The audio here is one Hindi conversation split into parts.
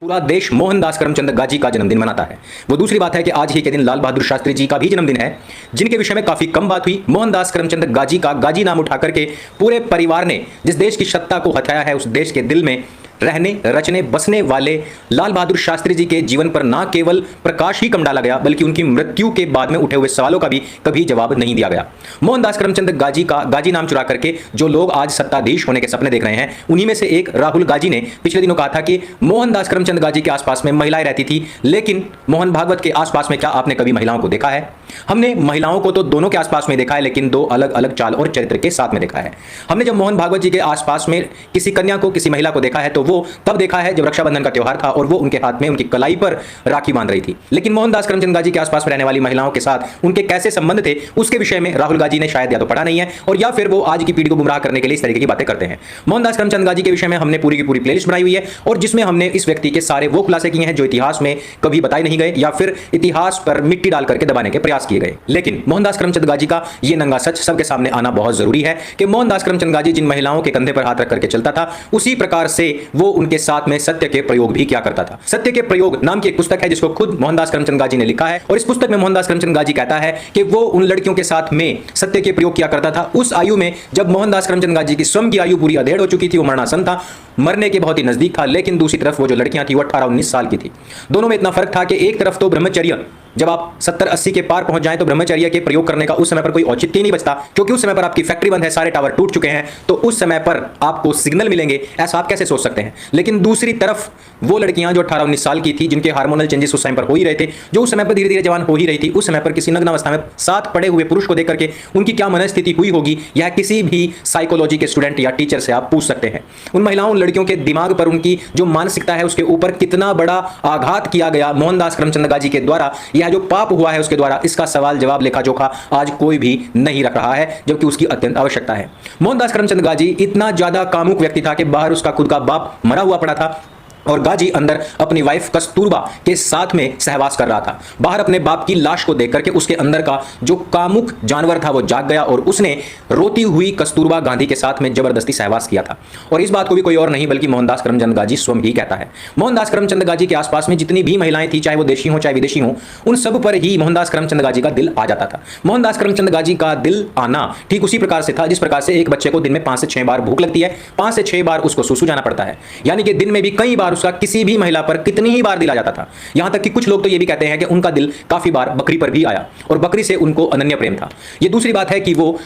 पूरा देश मोहनदास करमचंद गाजी का जन्मदिन मनाता है। वो दूसरी बात है कि आज ही के दिन लाल बहादुर शास्त्री जी का भी जन्मदिन है, जिनके विषय में काफी कम बात हुई। मोहनदास करमचंद गाजी का गाजी नाम उठा करके पूरे परिवार ने जिस देश की सत्ता को हथियाया है, उस देश के दिल में रहने रचने बसने वाले लाल बहादुर शास्त्री जी के जीवन पर ना केवल प्रकाश ही कम डाला गया, बल्कि उनकी मृत्यु के बाद में उठे हुए सवालों का भी कभी जवाब नहीं दिया गया। मोहनदास करमचंद गाजी का गाजी नाम चुरा करके जो लोग आज सत्ताधीश होने के सपने देख रहे हैं, उन्हीं में से एक राहुल गाजी ने पिछले दिनों कहा था कि मोहनदास करमचंद गाजी के आसपास में महिलाएं रहती थी, लेकिन मोहन भागवत के आसपास में क्या आपने कभी महिलाओं को देखा है? हमने महिलाओं को तो दोनों के आसपास में देखा है, लेकिन दो अलग अलग चाल और चरित्र के साथ में देखा है। हमने जब मोहन भागवत जी के आसपास में किसी कन्या को, किसी महिला को देखा है, तो वो तब देखा है जब रक्षाबंधन का त्योहार था और वो उनके हाथ में उनकी कलाई पर राखी बांध रही थी। लेकिन मोहनदास करमचंद गाजी के आसपास में रहने वाली महिलाओं के साथ उनके कैसे संबंध थे, उसके विषय में राहुल गाजी ने शायद या तो पढ़ा नहीं है, और या फिर वो आज की पीढ़ी को गुमराह करने के लिए इस तरीके की बातें करते हैं। मोहनदास करमचंद गाजी के विषय में हमने पूरी की पूरी प्लेलिस्ट बनाई हुई है, और जिसमें हमने इस व्यक्ति के सारे वो खुलासे किए हैं जो इतिहास में कभी बताए नहीं गए या फिर इतिहास पर मिट्टी डाल करके दबाने के प्रयास किए गए। लेकिन मोहनदास करमचंद गाजी का ये नंगा सच सबके सामने आना बहुत जरूरी है कि मोहनदास करमचंद गाजी जिन महिलाओं के कंधे पर हाथ रख करके चलता था, उसी प्रकार से वो उनके साथ में सत्य के प्रयोग भी किया करता था। सत्य के प्रयोग नाम की एक पुस्तक है जिसको खुद मोहनदास करमचंद गाजी ने लिखा है, और इस पुस्तक में मोहनदास करमचंद गाजी कहता है कि वो उन लड़कियों के साथ में सत्य के प्रयोग किया करता था उस आयु में जब मोहनदास करमचंद गाजी की स्वयं की आयु पूरी अधेड़ हो चुकी थी, वो मरणासन था, मरने के बहुत ही नजदीक था। लेकिन दूसरी तरफ वो जो लड़कियां थी वो 18-19 साल की थी। दोनों में इतना फर्क था कि एक तरफ तो ब्रह्मचर्य, जब आप 70-80 के पार पहुंच जाएं तो ब्रह्मचर्य के प्रयोग करने का उस समय पर कोई औचित्य नहीं बचता, क्योंकि उस समय पर आपकी फैक्ट्री बंद है, सारे टावर टूट चुके हैं, तो उस समय पर आपको सिग्नल मिलेंगे, ऐसा आप कैसे सोच सकते हैं। लेकिन दूसरी तरफ वो लड़कियां जो 18-19 साल की थी, जिनके हार्मोनल चेंजेस उस समय पर हो ही रहे थे, जो उस समय पर धीरे धीरे जवान हो ही रही थी, उस समय पर किसी नग्नावस्था में साथ पड़े हुए पुरुष को देख करके उनकी क्या मनस्थिति हुई होगी, यह किसी भी साइकोलॉजी के स्टूडेंट या टीचर से आप पूछ सकते हैं। उन महिलाओं, उन लड़कियों के दिमाग पर, उनकी जो मानसिकता है उसके ऊपर कितना बड़ा आघात किया गया मोहनदास करमचंद गाजी के द्वारा, यह जो पाप हुआ है उसके द्वारा, इसका सवाल जवाब लेखा जोखा आज कोई भी नहीं रख रहा है, जबकि उसकी अत्यंत आवश्यकता है। मोहनदास करमचंद गाजी इतना ज्यादा कामुक व्यक्ति था कि बाहर उसका खुद का बाप मरा हुआ पड़ा था और गाजी अंदर अपनी वाइफ कस्तूरबा के साथ में सहवास कर रहा था। बाहर अपने बाप की लाश को देख करके उसके अंदर का जो कामुक जानवर था वो जाग गया, और उसने रोती हुई कस्तूरबा गांधी के साथ में जबरदस्ती सहवास किया था। और इस बात को भी कोई और नहीं बल्कि मोहनदास करमचंद गाजी स्वयं ही कहता है। मोहनदास करमचंद गाजी के आसपास में जितनी भी महिलाएं थी, चाहे वो देशी हो चाहे विदेशी हो, उन सब पर ही मोहनदास करमचंद गाजी का दिल आ जाता था। मोहनदास करमचंद गाजी का दिल आना ठीक उसी प्रकार से था जिस प्रकार से एक बच्चे को दिन में 5 से 6 बार भूख लगती है, 5 से 6 बार उसको सुसु जाना पड़ता है, यानी कि दिन में भी कई बार उसका किसी भी महिला पर कितनी ही बार दिल आ जाता था। यहां तक कि कुछ लोग तो यह भी कहते हैं कि उनका दिल काफी बार बकरी पर भी आया और बकरी से उनको अनन्य प्रेम था। यह दूसरी बात है कि वो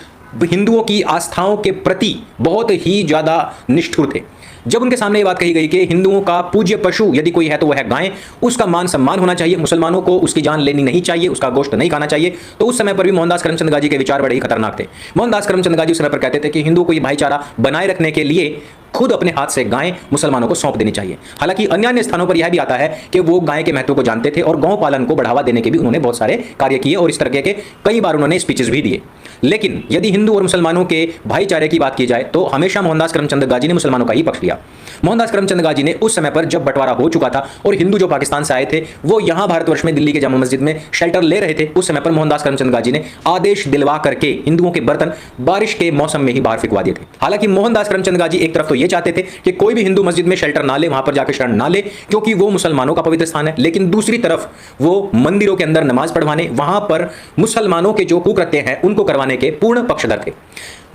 हिंदुओं की आस्थाओं के प्रति बहुत ही ज्यादा निष्ठुर थे। जब उनके सामने ये बात कही गई कि हिंदुओं का पूज्य पशु यदि कोई है तो वह है गाय, उसका मान सम्मान होना चाहिए, मुसलमानों को उसकी जान लेनी नहीं चाहिए, उसका गोश्त नहीं खाना चाहिए, तो उस समय पर भी मोहनदास करमचंद गाजी के विचार बड़े ही खतरनाक थे। मोहनदास करमचंद गाजी उस समय पर कहते थे कि हिंदुओं को ये भाईचारा बनाए रखने के लिए खुद अपने हाथ से गाय मुसलमानों को सौंप देनी चाहिए। हालांकि अन्य स्थानों पर यह भी आता है कि वो गाय के महत्व को जानते थे और गौ पालन को बढ़ावा देने के भी उन्होंने बहुत सारे कार्य किए, और इस तरह के कई बार उन्होंने स्पीचेस भी दिए। लेकिन यदि हिंदू और मुसलमानों के भाईचारे की बात की जाए तो हमेशा मोहनदास करमचंद गाजी ने मुसलमानों का ही पक्ष लिया। मोहनदास करमचंद गाजी ने उस समय पर जब बंटवारा हो चुका था और हिंदू जो पाकिस्तान से आए थे वो यहां भारतवर्ष में दिल्ली के जामा मस्जिद में शेल्टर ले रहे थे, उस समय पर मोहनदास करमचंद गाजी ने आदेश दिलवा करके हिंदुओं के बर्तन बारिश के मौसम में ही बाहर फिकवा दिए थे। हालांकि मोहनदास करमचंद गाजी एक तरफ तो यह चाहते थे कि कोई भी हिंदू मस्जिद में शेल्टर ना ले, वहां पर जाकर शरण ना ले, क्योंकि वो मुसलमानों का पवित्र स्थान है, लेकिन दूसरी तरफ वो मंदिरों के अंदर नमाज पढ़वाने, वहां पर मुसलमानों के जो कुकृत्य हैं उनको करवाने के पूर्ण पक्षधर थे।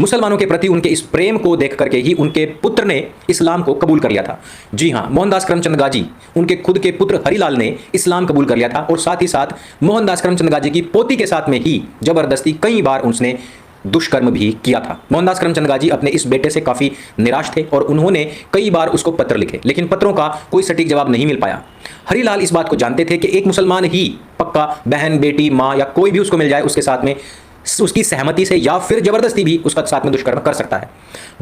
मुसलमानों के प्रति उनके इस प्रेम को देख करके ही उनके पुत्र ने इस्लाम को कबूल कर लिया था। जी हां, मोहनदास करमचंद गाजी, उनके खुद के पुत्र हरिलाल ने इस्लाम कबूल कर लिया था, और साथ ही साथ मोहनदास करमचंद गाजी की पोती के साथ में ही जबरदस्ती कई बार उसने दुष्कर्म भी किया था। मोहनदास करमचंद गाजी अपने इस बेटे से काफी निराश थे और उन्होंने कई बार उसको पत्र लिखे, लेकिन पत्रों का कोई सटीक जवाब नहीं मिल पाया। हरिलाल इस बात को जानते थे कि एक मुसलमान ही पक्का बहन, बेटी, माँ या कोई भी उसको मिल जाए उसके साथ में उसकी सहमति से या फिर जबरदस्ती भी उसका साथ में दुष्कर्म कर सकता है।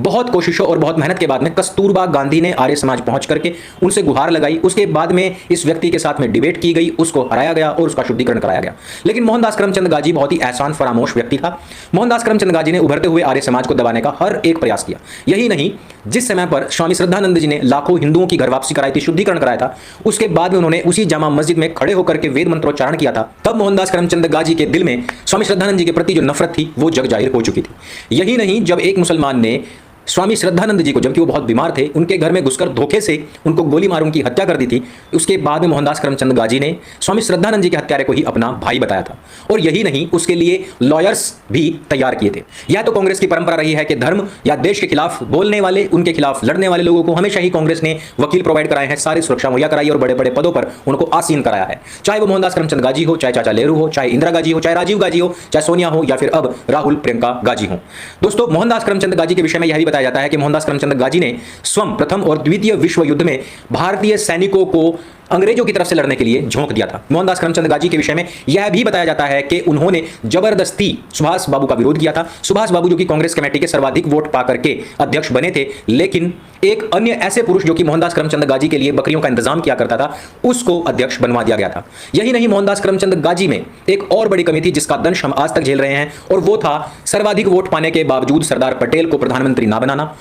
बहुत कोशिशों और बहुत मेहनत के बाद में कस्तूरबा गांधी ने आर्य समाज पहुंच करके उनसे गुहार लगाई, उसके बाद में इस व्यक्ति के साथ में डिबेट की गई, उसको हराया गया और उसका शुद्धिकरण कराया गया। लेकिन मोहनदास करमचंद गाजी बहुत ही एहसान फरामोश व्यक्ति था। मोहनदास करमचंद गाजी ने उभरते हुए आर्य समाज को दबाने का हर एक प्रयास किया। यही नहीं, जिस समय पर स्वामी श्रद्धानंद जी ने लाखों हिंदुओं की घर वापसी कराई थी, शुद्धिकरण कराया था, उसके बाद में उन्होंने उसी जामा मस्जिद में खड़े होकर के वेद मंत्रोच्चारण किया था, तब मोहनदास करमचंद गाजी के दिल में स्वामी श्रद्धानंद जी के प्रति जो नफरत थी वो जग जाहिर हो चुकी थी। यही नहीं, जब एक मुसलमान ने स्वामी श्रद्धानंद जी को, जबकि वो बहुत बीमार थे, उनके घर में घुसकर धोखे से उनको गोली मार उनकी हत्या कर दी थी। उसके बाद में मोहनदास करमचंद गाजी ने स्वामी श्रद्धानंद जी के हत्यारे को ही अपना भाई बताया था, और यही नहीं, उसके लिए लॉयर्स भी तैयार किए थे। यह तो कांग्रेस की परंपरा रही है कि धर्म या देश के खिलाफ बोलने वाले, उनके खिलाफ लड़ने वाले लोगों को हमेशा ही कांग्रेस ने वकील प्रोवाइड कराए हैं, सारी सुरक्षा मुहैया कराई और बड़े बड़े पदों पर उनको आसीन कराया है। चाहे वो मोहनदास करमचंद गाजी हो, चाहे चाचा नेहरू हो, चाहे इंदिरा गाजी हो, चाहे राजीव गाजी हो, चाहे सोनिया हो, या फिर अब राहुल प्रियंका गाजी हो। दोस्तों, मोहनदास करमचंद गाजी के विषय में यह भी बताया जाता है कि मोहनदास करमचंद गाजी ने स्वयं प्रथम और द्वितीय विश्व युद्ध में भारतीय सैनिकों को अंग्रेजों की तरफ से लड़ने के लिए झोंक दिया था। मोहनदास करमचंद गाजी के विषय में यह भी बताया जाता है कि उन्होंने जबरदस्ती सुभाष बाबू का विरोध किया था। सुभाष बाबू जो कि कांग्रेस कमेटी के सर्वाधिक वोट पाकर के अध्यक्ष बने थे, लेकिन एक अन्य ऐसे पुरुष जो कि मोहनदास करमचंद गाजी के लिए बकरियों का इंतजाम किया करता था, उसको अध्यक्ष बनवा दिया गया था। यही नहीं, मोहनदास करमचंद गाजी में एक और बड़ी कमी थी जिसका दंश हम आज तक झेल रहे हैं, और वो था सर्वाधिक वोट पाने के बावजूद सरदार पटेल को प्रधानमंत्री ना बनाना,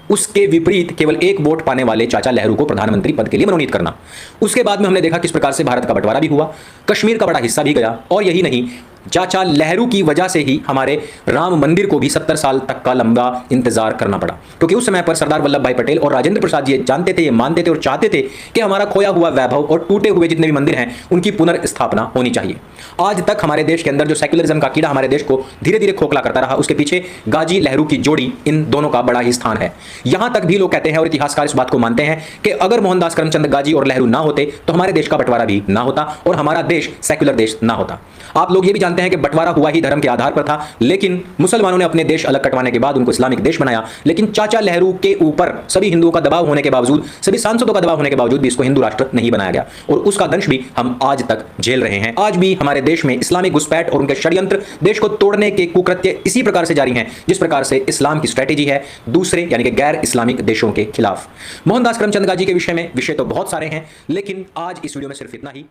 उसके विपरीत केवल एक वोट पाने वाले चाचा नेहरू को प्रधानमंत्री पद के लिए मनोनीत करना। उसके बाद में हमने देखा किस प्रकार से भारत का बंटवारा भी हुआ, कश्मीर का बड़ा हिस्सा भी गया, और यही नहीं, चाचा नेहरू की वजह से ही हमारे राम मंदिर को भी 70 साल तक का लंबा इंतजार करना पड़ा, क्योंकि उस समय पर सरदार वल्लभ भाई पटेल और राजेंद्र प्रसाद जी जानते थे, ये मानते थे और चाहते थे कि हमारा खोया हुआ वैभव और टूटे हुए जितने भी मंदिर हैं उनकी पुनर्स्थापना होनी चाहिए। आज तक हमारे देश के अंदर जो सेक्युलरिज्म का कीड़ा हमारे देश को धीरे धीरे खोखला करता रहा, उसके पीछे गाजी नेहरू की जोड़ी, इन दोनों का बड़ा ही स्थान है। यहां तक भी लोग कहते हैं और इतिहासकार इस बात को मानते हैं कि अगर मोहनदास करमचंद गाजी और नेहरू ना होते तो हमारे देश का बंटवारा भी ना होता और हमारा देश सेक्युलर देश ना होता। आप लोग ये भी जानते हैं कि बंटवारा हुआ ही धर्म के आधार पर था, लेकिन मुसलमानों ने अपने देश अलग कटवाने के बाद उनको इस्लामिक देश बनाया। लेकिन चाचा नेहरू के ऊपर सभी हिंदुओं का दबाव होने के बावजूद, सभी सांसदों का दबाव होने के बावजूद भी इसको हिंदू राष्ट्र नहीं बनाया गया, और उसका दंश भी हम आज तक झेल रहे हैं। आज भी हमारे देश में इस्लामिक घुसपैठ और उनके षड्यंत्र, देश को तोड़ने के कुकृत्य इसी प्रकार से जारी हैं जिस प्रकार से इस्लाम की स्ट्रेटेजी है दूसरे यानी कि गैर इस्लामिक देशों के खिलाफ। मोहनदास करमचंद गाजी के विषय में विषय तो बहुत सारे हैं, लेकिन आज इस वीडियो में सिर्फ इतना ही।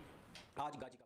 आज गाजी